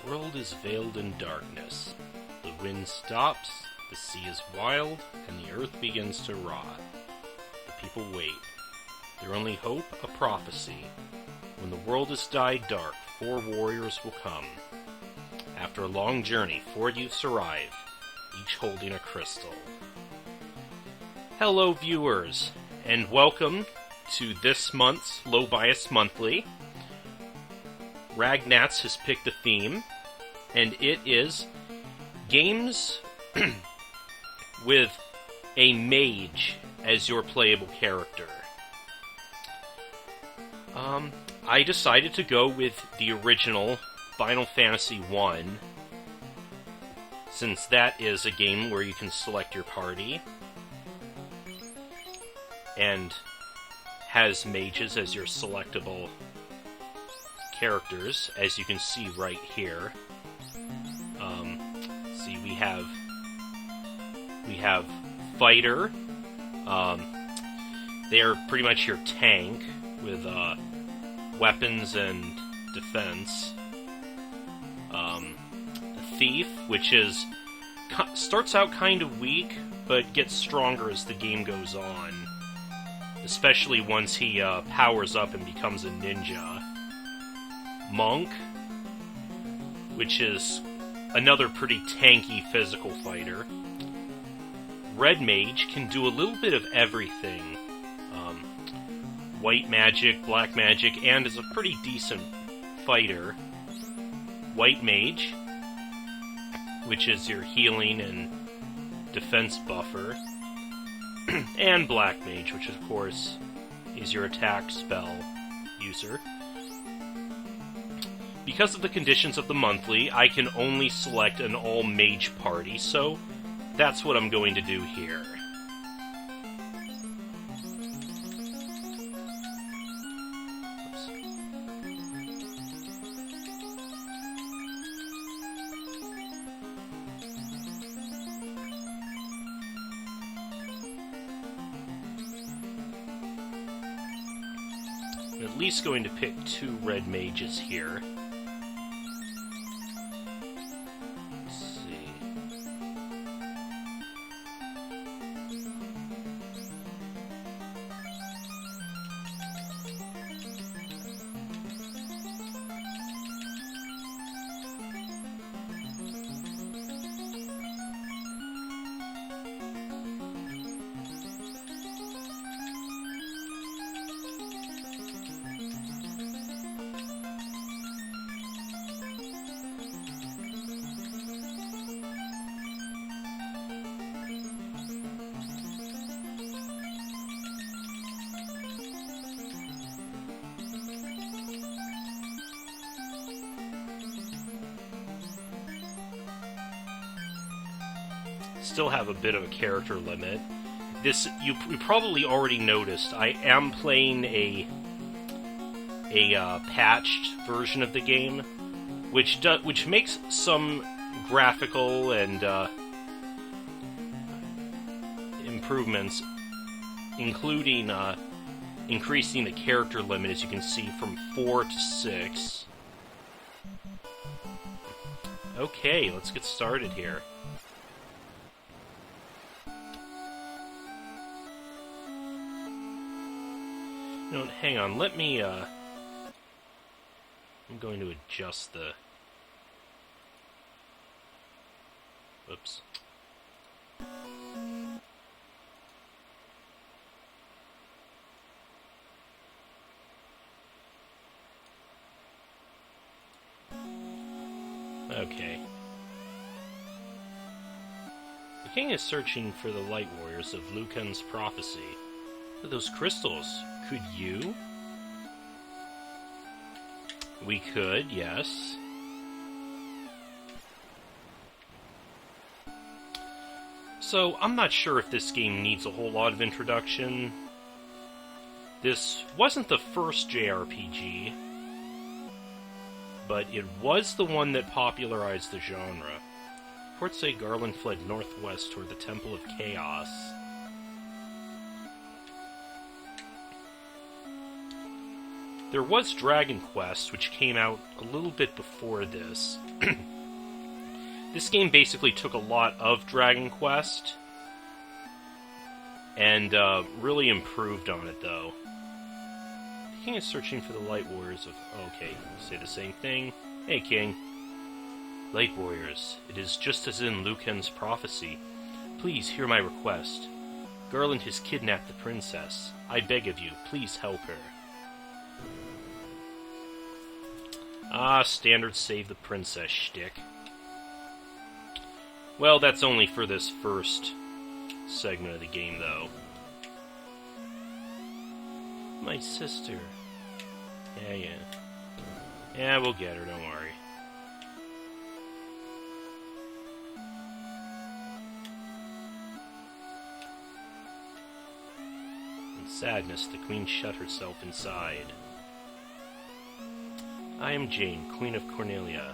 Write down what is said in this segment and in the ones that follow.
world is veiled in darkness. The wind stops, the sea is wild, and the earth begins to rot. The people wait. Their only hope, a prophecy. When the world has died dark, 4 warriors will come. After a long journey, 4 youths arrive, each holding a crystal. Hello, viewers, and welcome to this month's Low Bias Monthly. Ragnats has picked a theme, and it is games with a mage as your playable character. I decided to go with the original Final Fantasy I, since that is a game where you can select your party and has mages as your selectable characters, as you can see right here. See, we have fighter. They're pretty much your tank with weapons and defense. Thief, which starts out kind of weak, but gets stronger as the game goes on, especially once he powers up and becomes a ninja. Monk, which is another pretty tanky physical fighter. Red Mage can do a little bit of everything. White magic, black magic, and is a pretty decent fighter. White Mage, which is your healing and defense buffer. And Black Mage, which of course is your attack spell user. Because of the conditions of the monthly, I can only select an all-mage party, so that's what I'm going to do here. I'm at least going to pick 2 red mages here. Still have a bit of a character limit. This, you probably already noticed, I am playing a patched version of the game, which makes some graphical and improvements, including increasing the character limit, as you can see, from 4 to 6. Okay, let's get started here. No, hang on, let me, I'm going to adjust the... Whoops. Okay. The king is searching for the light warriors of Lucan's prophecy. Those crystals, could you? We could, yes. So, I'm not sure if this game needs a whole lot of introduction. This wasn't the first JRPG, but it was the one that popularized the genre. Reports say Garland fled northwest toward the Temple of Chaos. There was Dragon Quest, which came out a little bit before this. This game basically took a lot of Dragon Quest and really improved on it, though. The king is searching for the Light Warriors of... Okay, say the same thing. Hey, king. Light Warriors, it is just as in Lucan's prophecy. Please hear my request. Garland has kidnapped the princess. I beg of you, please help her. Ah, standard save the princess shtick. Well, that's only for this first segment of the game, though. My sister. Yeah. Yeah, we'll get her, don't worry. In sadness, the queen shut herself inside. I am Jane, Queen of Cornelia.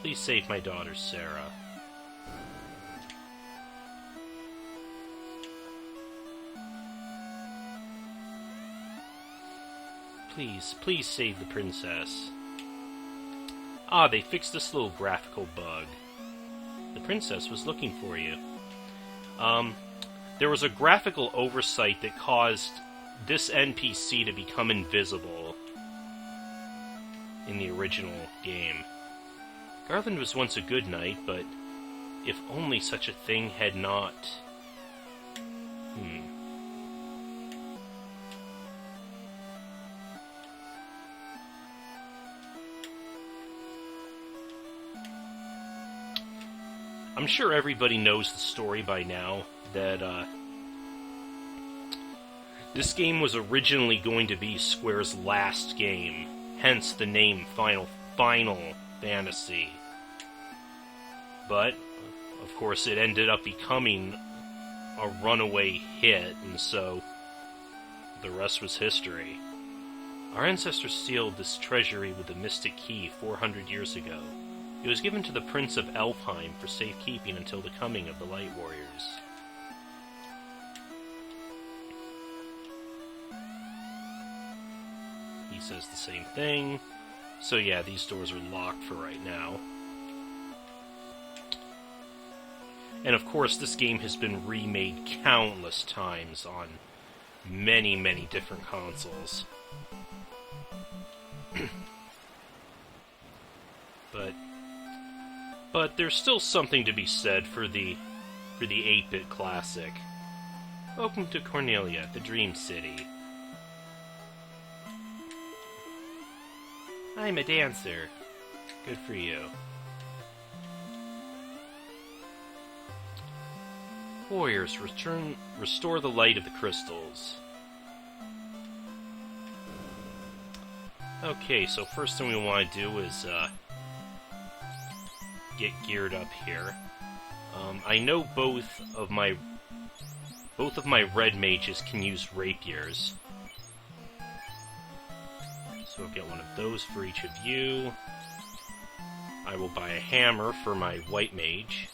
Please save my daughter, Sarah. Please save the princess. Ah, they fixed this little graphical bug. The princess was looking for you. There was a graphical oversight that caused this NPC to become invisible in the original game. Garland was once a good knight, but if only such a thing had not... I'm sure everybody knows the story by now, that this game was originally going to be Square's last game, hence the name Final Fantasy. But, of course, it ended up becoming a runaway hit, and so the rest was history. Our ancestors sealed this treasury with the mystic key 400 years ago. It was given to the Prince of Elfheim for safekeeping until the coming of the Light Warriors. He says the same thing. So yeah, these doors are locked for right now. And of course, this game has been remade countless times on many, many different consoles. But there's still something to be said for the 8-bit classic. Welcome to Cornelia, the Dream City. I'm a dancer. Good for you. Warriors, restore the light of the crystals. Okay, so first thing we want to do is get geared up here. I know both of my red mages can use rapiers. So I'll get one of those for each of you. I will buy a hammer for my white mage.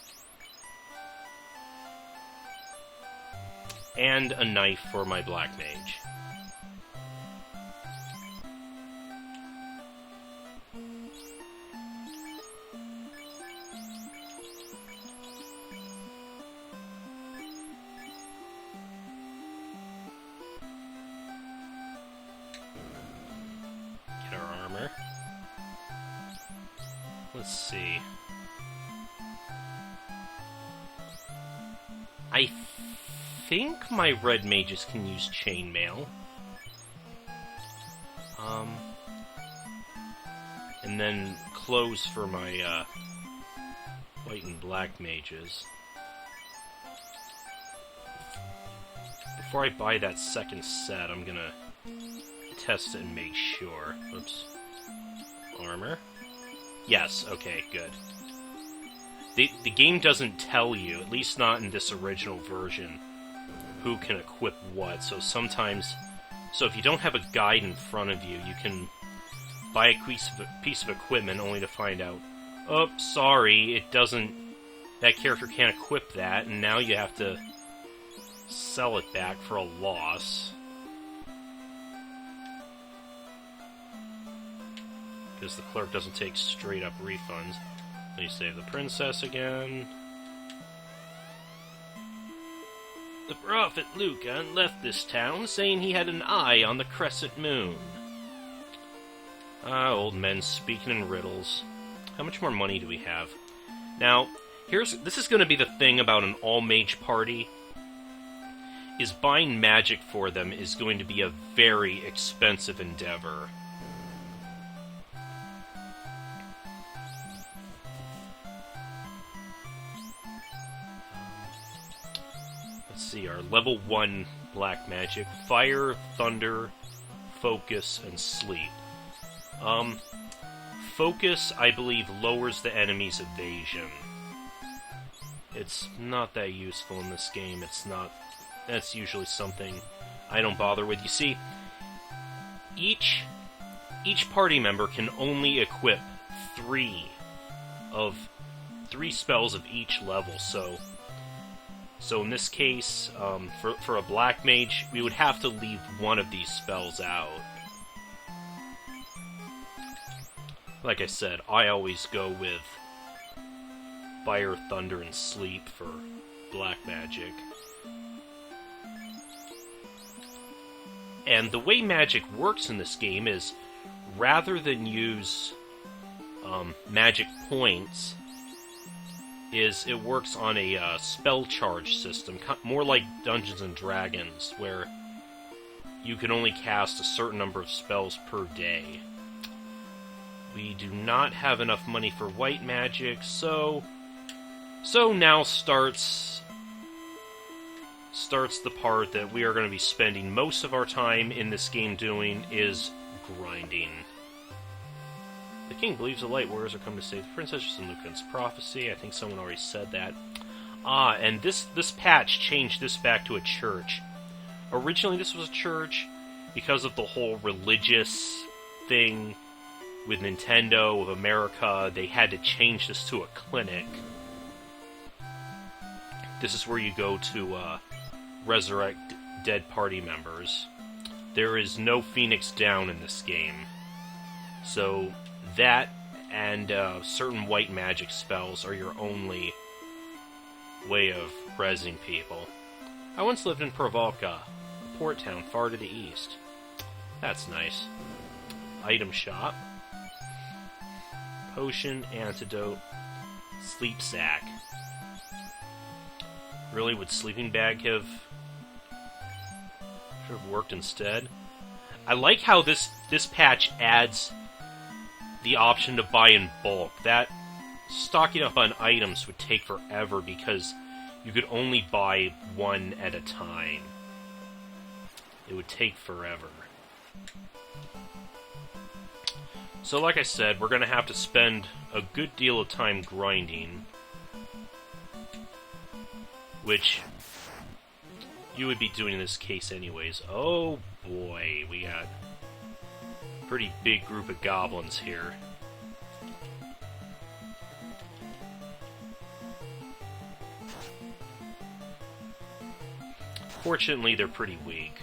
And a knife for my black mage. Let's see. I think my red mages can use chainmail. And then clothes for my white and black mages. Before I buy that second set, I'm gonna test it and make sure. Oops. Armor. Yes, okay, good. The game doesn't tell you, at least not in this original version, who can equip what, so sometimes... So if you don't have a guide in front of you, you can buy a piece of equipment only to find out, oh, sorry, it doesn't... That character can't equip that, and now you have to sell it back for a loss. because the clerk doesn't take straight-up refunds. Let me save the princess again. The prophet Lucan left this town saying he had an eye on the crescent moon. Ah, old men speaking in riddles. How much more money do we have? Now, this is going to be the thing about an all-mage party, is buying magic for them is going to be a very expensive endeavor. Let's see, our level 1 black magic. Fire, thunder, focus, and sleep. Focus, I believe, lowers the enemy's evasion. It's not that useful in this game. That's usually something I don't bother with. You see, each party member can only equip three spells of each level, so in this case, for a black mage, we would have to leave one of these spells out. Like I said, I always go with Fire, Thunder, and Sleep for black magic. And the way magic works in this game is, rather than use magic points, it works on a spell charge system, more like Dungeons & Dragons, where you can only cast a certain number of spells per day. We do not have enough money for white magic, so now starts the part that we are going to be spending most of our time in this game doing, is grinding. The king believes the light warriors are coming to save the princess, just in Lucan's prophecy. I think someone already said that. Ah, and this patch changed this back to a church. Originally this was a church because of the whole religious thing with Nintendo of America. They had to change this to a clinic. This is where you go to resurrect dead party members. There is no Phoenix Down in this game. So that and certain white magic spells are your only way of rezzing people. I once lived in Provalka, a port town far to the east. That's nice. Item shop. Potion, antidote, sleep sack. Really, would sleeping bag should have worked instead? I like how this patch adds the option to buy in bulk. That stocking up on items would take forever because you could only buy one at a time. It would take forever. So like I said, we're going to have to spend a good deal of time grinding, which you would be doing in this case anyways. Oh boy, we got a pretty big group of goblins here. Fortunately, they're pretty weak.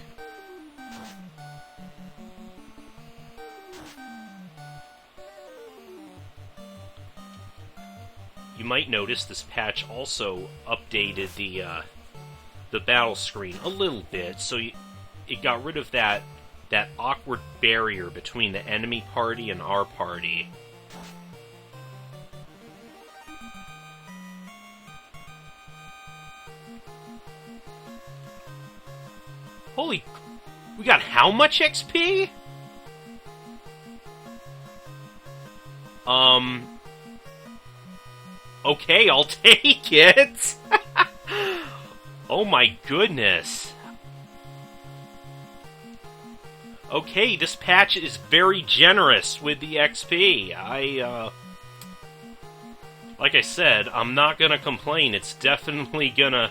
You might notice this patch also updated the battle screen a little bit, so it got rid of that awkward barrier between the enemy party and our party. Holy... we got how much XP? Okay, I'll take it! Oh my goodness. Okay, this patch is very generous with the XP. Like I said, I'm not gonna complain. It's definitely gonna...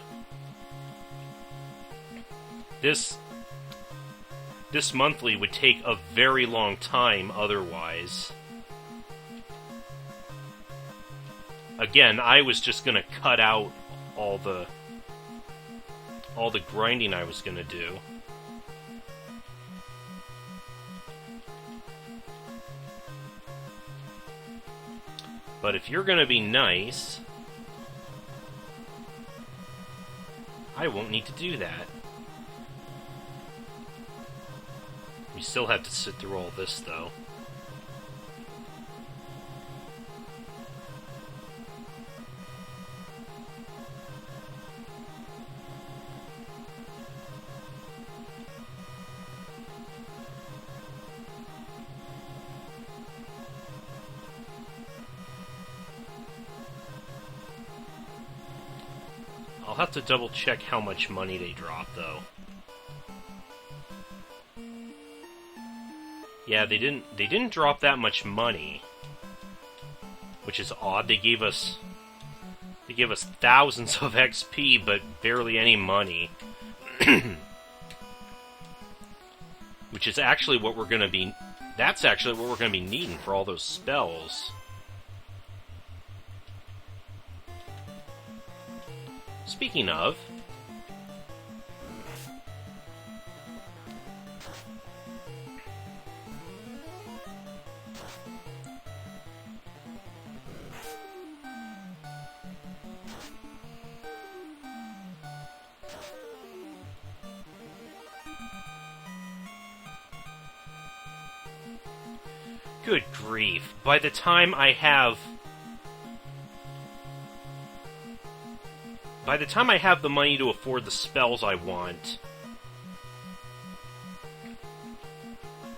This monthly would take a very long time otherwise. Again, I was just gonna cut out all the grinding I was gonna do. But if you're gonna be nice, I won't need to do that. We still have to sit through all this, though. I'll have to double check how much money they drop, though. Yeah, they didn't drop that much money, which is odd. They gave us thousands of XP, but barely any money. Which is actually what we're gonna be. That's actually what we're gonna be needing for all those spells. Speaking of, good grief, by the time I have the money to afford the spells I want,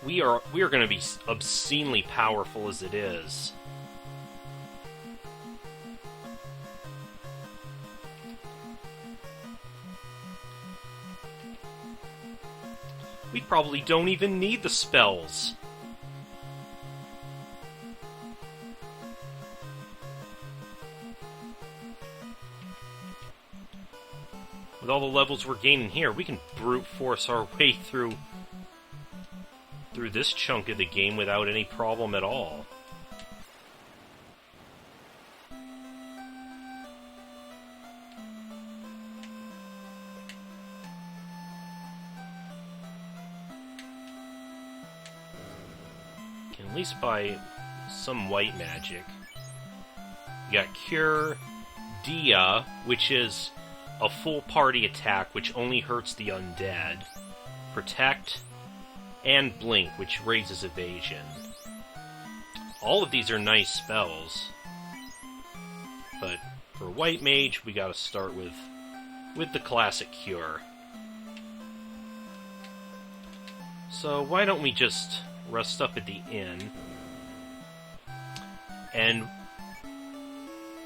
we are going to be obscenely powerful as it is. We probably don't even need the spells. With all the levels we're gaining here, we can brute force our way through this chunk of the game without any problem at all. Can at least buy some white magic. We got Cure, Dia, which is a full party attack, which only hurts the undead. Protect, and Blink, which raises evasion. All of these are nice spells. But for White Mage, we gotta start with the classic Cure. So why don't we just rest up at the inn, and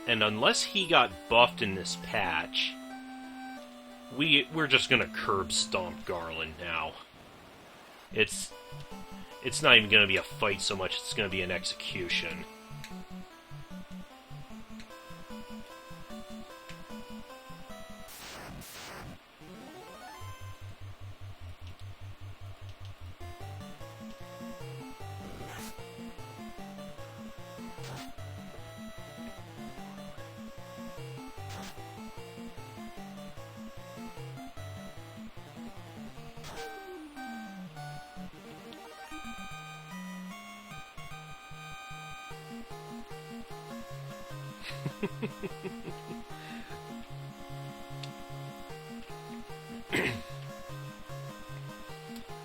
unless he got buffed in this patch, we're just gonna curb stomp Garland now. It's not even gonna be a fight so much, it's gonna be an execution.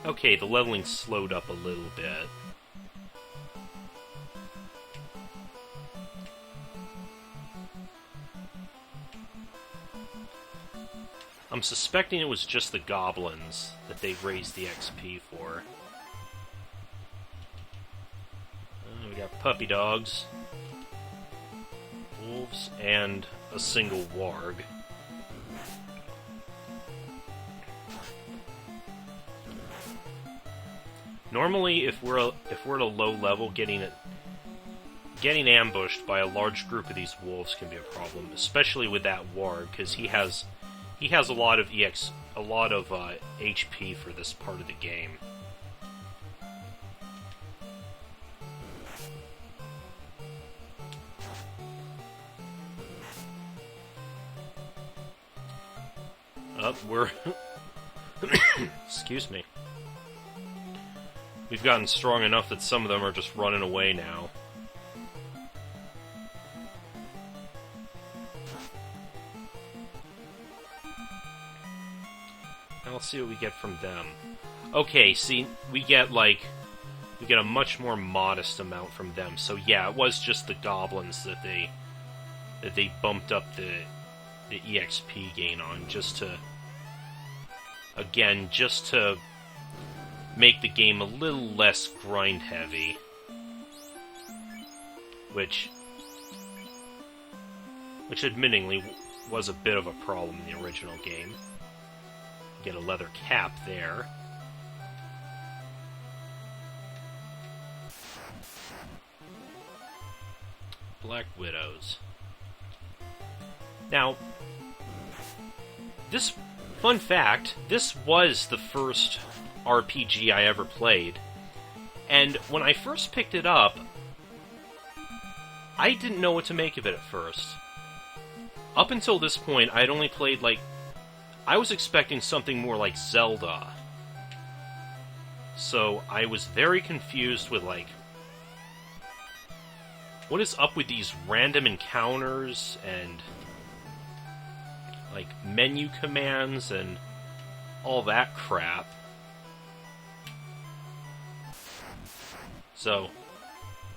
Okay, the leveling slowed up a little bit. I'm suspecting it was just the goblins that they raised the XP for. We got puppy dogs, wolves, and a single warg. Normally, if we're at a low level, getting ambushed by a large group of these wolves can be a problem, especially with that warg, because he has a lot of HP for this part of the game. We're excuse me. We've gotten strong enough that some of them are just running away now. let's see what we get from them. Okay, see, we get a much more modest amount from them. So yeah, it was just the goblins that they bumped up the EXP gain on, just to make the game a little less grind heavy, which admittingly was a bit of a problem in the original game. Get a leather cap there. Black Widows. Now, fun fact, this was the first RPG I ever played, and when I first picked it up, I didn't know what to make of it at first. Up until this point, I'd only played, I was expecting something more like Zelda. So I was very confused with, what is up with these random encounters and, menu commands and all that crap. So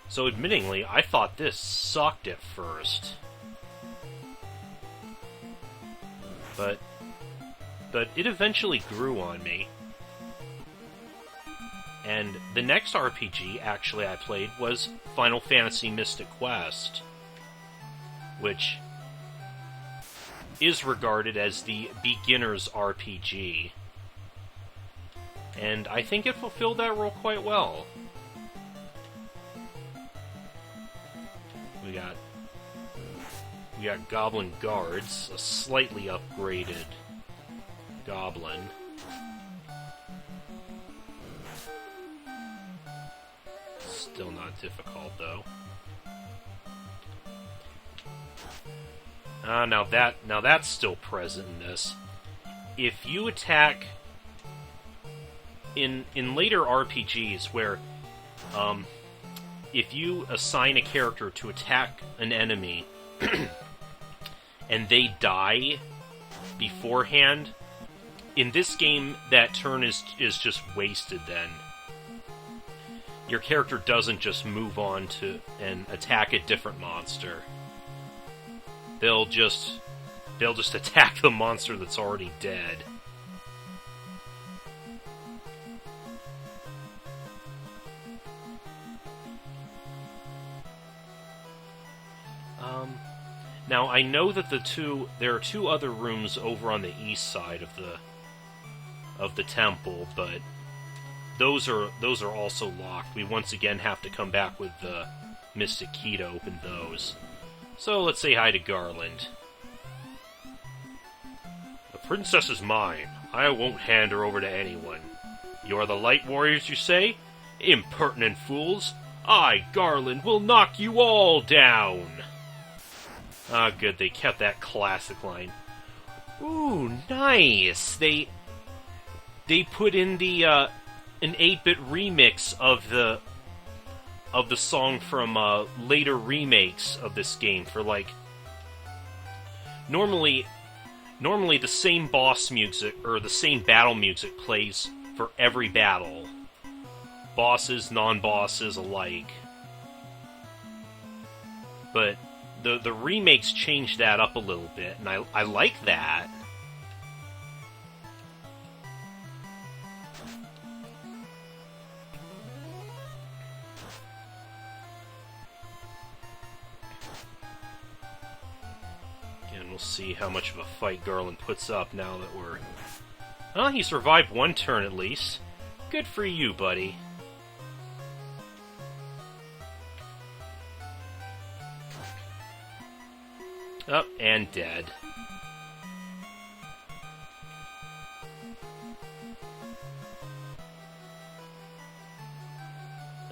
admittingly, I thought this sucked at first. But it eventually grew on me. And the next RPG, actually, I played was Final Fantasy Mystic Quest, which is regarded as the beginner's RPG. And I think it fulfilled that role quite well. We got Goblin Guards, a slightly upgraded Goblin. Still not difficult, though. Now that's still present in this. If you attack in later RPGs where if you assign a character to attack an enemy and they die beforehand, in this game that turn is just wasted then. Your character doesn't just move on to and attack a different monster. They'll just attack the monster that's already dead. Now I know that there are two other rooms over on the east side of the temple, but those are also locked. We once again have to come back with the Mystic Key to open those. So let's say hi to Garland. The princess is mine. I won't hand her over to anyone. You are the Light Warriors, you say? Impertinent fools! I, Garland, will knock you all down! Ah, good, they kept that classic line. Ooh, nice! They put in the, an 8-bit remix of the song from, later remakes of this game for, normally the same boss music, or the same battle music plays for every battle. Bosses, non-bosses alike. But the remakes changed that up a little bit, and I like that. Again, we'll see how much of a fight Garland puts up now that we're... Well, he survived one turn at least. Good for you, buddy. Oh, and dead.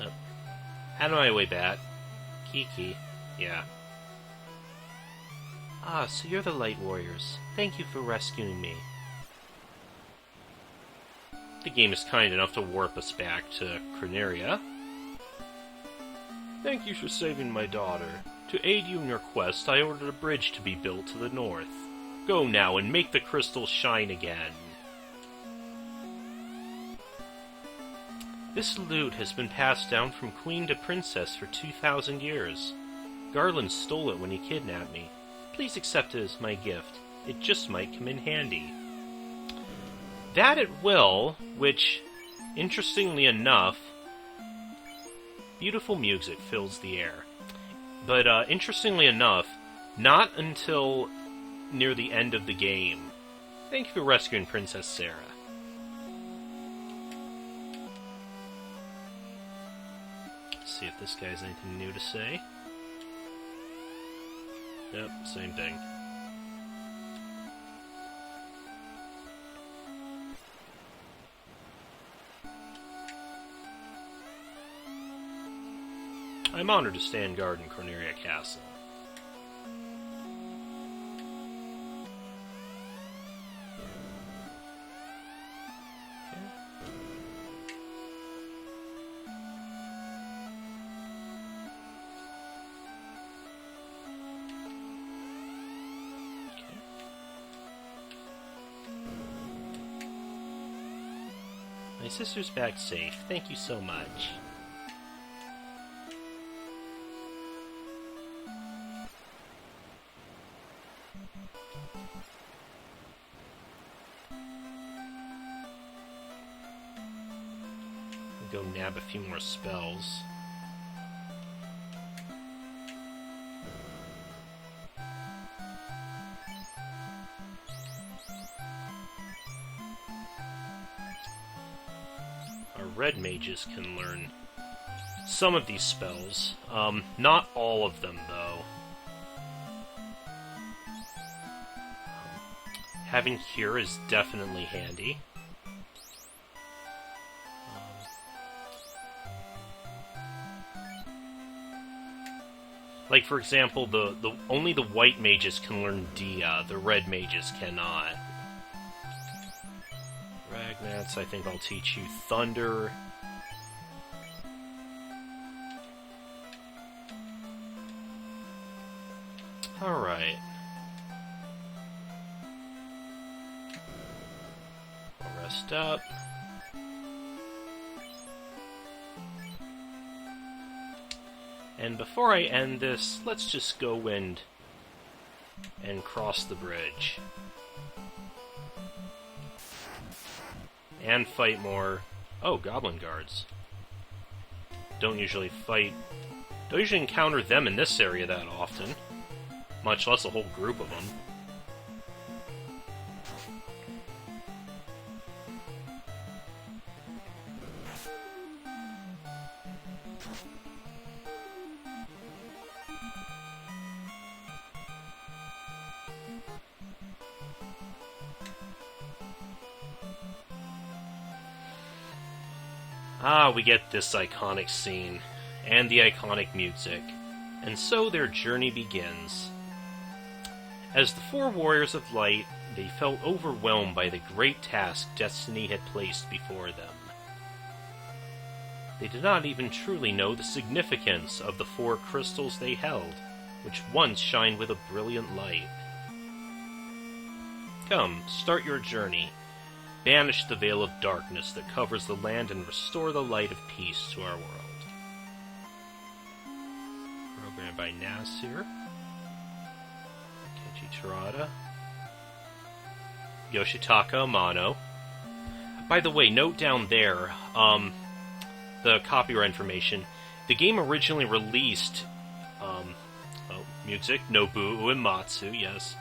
Oh. Out of my way, Bat. Kiki. Yeah. Ah, so you're the Light Warriors. Thank you for rescuing me. The game is kind enough to warp us back to Croneria. Thank you for saving my daughter. To aid you in your quest, I ordered a bridge to be built to the north. Go now and make the crystals shine again. This lute has been passed down from queen to princess for 2,000 years. Garland stole it when he kidnapped me. Please accept it as my gift. It just might come in handy. That it will, which, interestingly enough, beautiful music fills the air. But interestingly enough, not until near the end of the game. Thank you for rescuing Princess Sarah. Let's see if this guy has anything new to say. Yep, same thing. I'm honored to stand guard in Corneria Castle. My sister's back safe. Thank you so much. Go nab a few more spells. Our red mages can learn some of these spells. Not all of them, though. Having Cure is definitely handy. Like, for example, only the white mages can learn Dia, the red mages cannot. Ragnats, I think I'll teach you Thunder. Alright. I'll rest up. And before I end this, let's just go and cross the bridge. And fight more... Oh, goblin guards. Don't usually encounter them in this area that often. Much less a whole group of them. Ah, we get this iconic scene, and the iconic music, and so their journey begins. As the four warriors of light, they felt overwhelmed by the great task destiny had placed before them. They did not even truly know the significance of the four crystals they held, which once shined with a brilliant light. Come, start your journey. Banish the veil of darkness that covers the land and restore the light of peace to our world. Programmed by Nasir, Kenji Terada, Yoshitaka Amano. By the way, note down there, the copyright information. The game originally released, music, Nobu Uematsu, yes.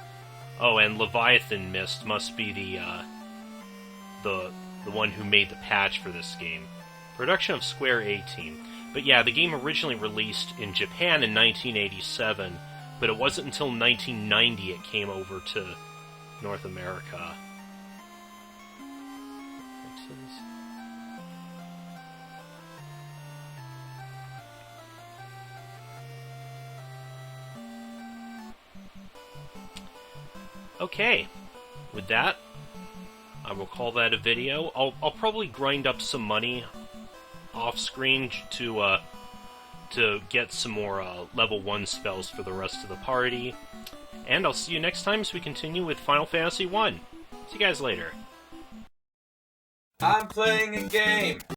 Oh, and Leviathan Mist must be the one who made the patch for this game. Production of Square 18. But yeah, the game originally released in Japan in 1987, but it wasn't until 1990 it came over to North America. Okay, with that, I will call that a video. I'll probably grind up some money off screen to get some more level 1 spells for the rest of the party. And I'll see you next time as we continue with Final Fantasy 1. See you guys later. I'm playing a game.